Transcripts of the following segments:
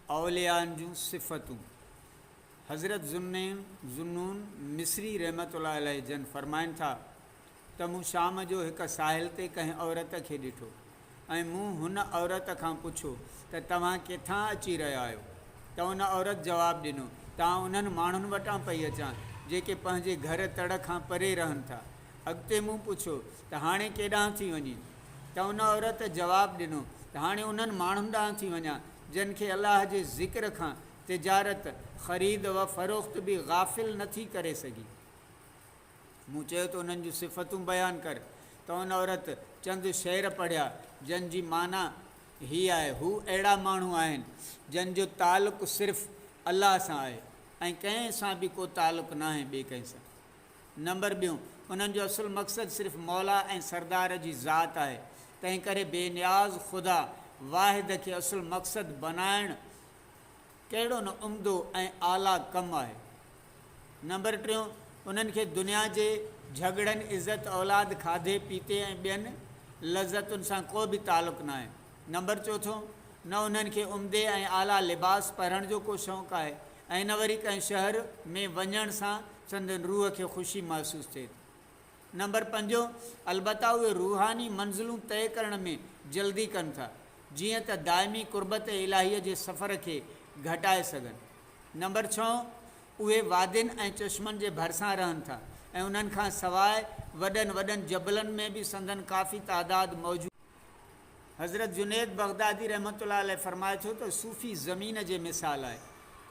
औलियान जूं सिफ़तूं। हज़रत ज़ुन्नून मिस्री रहमतुल्लाह अलैह जन फरमाइनि था त मूं शाम जो हिकु साहिल ते कंहिं औरत खे ॾिठो ऐं मूं हुन औरत खां पुछो त तव्हां किथां अची रहिया आहियो। त उन औरत जवाबु ॾिनो तव्हां उन्हनि माण्हुनि वटां पई अचां जेके पंहिंजे घर तड़ खां परे रहनि था। अॻिते मूं पुछो त हाणे केॾांहुं थी वञी। त उन औरत जवाबु ॾिनो त हाणे उन्हनि माण्हुनि ॾांहुं थी वञा जिन खे अलाह जे ज़िक्र खां तिजारत ख़रीद व फ़रोख़्त बि गाफ़िल नथी करे सघी। मूं चयो त उन्हनि जूं सिफ़तूं बयानु कर। त उन औरत चंद शेर पढ़िया जन जी माना हीअ आहे हू अहिड़ा माण्हू आहिनि जन जो तालुक़ु सिर्फ़ु अलाह सां आहे ऐं कंहिं सां बि को तालुक़ु न आहे ॿिए कंहिं सां। नंबर ॿियों उन्हनि जो असुलु मक़सदु सिर्फ़ु मौला ऐं सरदार जी ज़ात आहे। तंहिं करे बेनियाज़ ख़ुदा वाहिद खे असुलु मक़सदु बनाइणु कहिड़ो न उम्दो ऐं आला कमु आहे। नंबर टियों उन्हनि खे दुनिया जे झगड़नि इज़त औलाद खाधे पीते ऐं ॿियनि लज़तुनि सां को बि तालुक़ु न आहे। नंबर चोथों न उन्हनि खे उम्दे ऐं आला लिबास पाइण जो को शौक़ु आहे ऐं न वरी कंहिं शहर में वञण सां संदन रूह खे ख़ुशी महसूसु थिए। नंबर पंजो अलबत्ता उहे रूहानी मंज़िलूं तय करण में जल्दी कनि था जीअं त दाइमी कुर्बत इलाहीअ जे सफ़र खे घटाए सघनि। नंबर छह उहे वादियुनि ऐं चश्मनि जे भरिसां रहनि था ऐं उन्हनि खां सवाइ वॾनि वॾनि जबलनि में बि संदन काफ़ी तादाद मौजूदु। हज़रत जुनैद बग़दादी रहमतुल्लाह अलैह फरमाए थो त सूफ़ी ज़मीन जे मिसाल आहे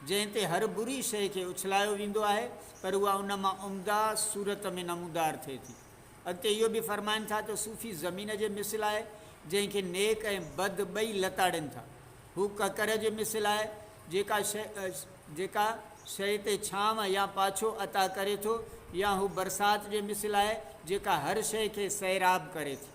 जंहिं ते हर बुरी शइ खे उछलायो वेंदो आहे पर उहा उन मां उम्दा सूरत में नमूदार थिए थी। अॻिते इहो बि फरमाइनि था त सूफ़ी ज़मीन जे मिसल आहे जंहिंखे नेक ऐं बद ॿई लताड़नि था। हू ककर जे मिसल आहे जेका शइ ते छांव या पाछो अता करे थो या हू बरसाति जे मिसल आहे जेका हर शइ खे सैराब करे थी।